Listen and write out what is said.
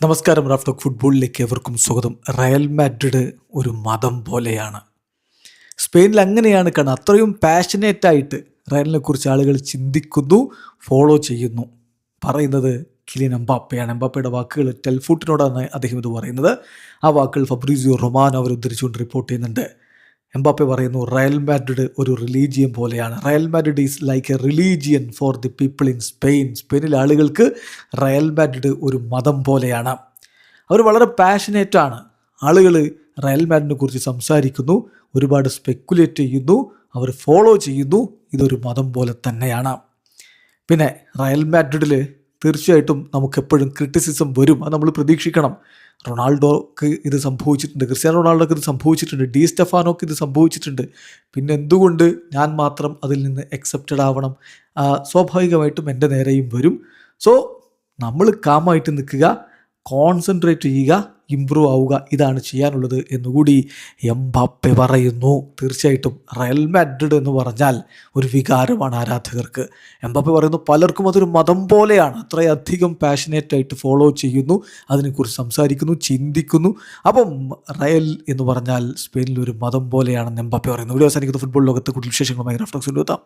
നമസ്കാരം. Raf talk ഫുട്ബോളിലേക്ക് എവർക്കും സ്വാഗതം. റയൽ മാഡ്രിഡ് ഒരു മതം പോലെയാണ്. സ്പെയിനിൽ അങ്ങനെയാണ് കാണുന്നത്. അത്രയും പാഷനേറ്റായിട്ട് റയലിനെ കുറിച്ച് ആളുകൾ ചിന്തിക്കുന്നു, ഫോളോ ചെയ്യുന്നു. പറയുന്നത് കിലിയൻ എംബാപ്പയാണ്. എംബാപ്പയുടെ വാക്കുകൾ ടെൽഫൂട്ടിനോടാണ് അദ്ദേഹം ഇത് പറയുന്നത്. ആ വാക്കുകൾ ഫബ്രീസിയോ റൊമാനോ അവർ ഉദ്ധരിച്ചുകൊണ്ട് റിപ്പോർട്ട് ചെയ്യുന്നുണ്ട്. എംബാപ്പെ പറയുന്നു, റയൽ മാഡ്രിഡ് ഒരു റിലീജിയൻ പോലെയാണ്. Real Madrid is like A religion for the people in Spain. സ്പെയിനിലെ ആളുകൾക്ക് റയൽ മാഡ്രിഡ് ഒരു മതം പോലെയാണ്. അവർ വളരെ പാഷനേറ്റാണ്. ആളുകൾ റയൽ മാഡ്രിഡിനെ കുറിച്ച് സംസാരിക്കുന്നു, ഒരുപാട് സ്പെക്കുലേറ്റ് ചെയ്യുന്നു, അവർ ഫോളോ ചെയ്യുന്നു. ഇതൊരു മതം പോലെ തന്നെയാണ്. പിന്നെ റയൽ മാഡ്രിഡിൽ തീർച്ചയായിട്ടും നമുക്കെപ്പോഴും ക്രിറ്റിസിസം വരും. അത് നമ്മൾ പ്രതീക്ഷിക്കണം. റൊണാൾഡോക്ക് ഇത് സംഭവിച്ചിട്ടുണ്ട്, ക്രിസ്ത്യാനോ റൊണാൾഡോക്ക് ഇത് സംഭവിച്ചിട്ടുണ്ട്, ഡി സ്റ്റെഫാനോക്ക് ഇത് സംഭവിച്ചിട്ടുണ്ട്. പിന്നെ എന്തുകൊണ്ട് ഞാൻ മാത്രം അതിൽ നിന്ന് എക്സെപ്റ്റഡ് ആവണം? സ്വാഭാവികമായിട്ടും എൻ്റെ നേരെയും വരും. സോ നമ്മൾ കാമായിട്ട് നിൽക്കുക, കോൺസെൻട്രേറ്റ് ചെയ്യുക, ഇമ്പ്രൂവ് ആവുക. ഇതാണ് ചെയ്യാനുള്ളത് എന്നുകൂടി എംബാപ്പെ പറയുന്നു. തീർച്ചയായിട്ടും റയൽ മാഡ്രിഡ് എന്ന് പറഞ്ഞാൽ ഒരു വികാരമാണ് ആരാധകർക്ക്. എംബാപ്പെ പറയുന്നു, പലർക്കും അതൊരു മതം പോലെയാണ്. അത്രയധികം പാഷനേറ്റായിട്ട് ഫോളോ ചെയ്യുന്നു, അതിനെക്കുറിച്ച് സംസാരിക്കുന്നു, ചിന്തിക്കുന്നു. അപ്പം റയൽ എന്ന് പറഞ്ഞാൽ സ്പെയിനിൽ ഒരു മതം പോലെയാണെന്ന് എംബാപ്പെ പറയുന്നു. വീഡിയോ അവസാനിക്കുന്ന ഫുട്ബോൾ ലോകത്ത് കൂടുതൽ വിശേഷങ്ങളുമായി റാഫ് ടോക്സിൽ എത്താം.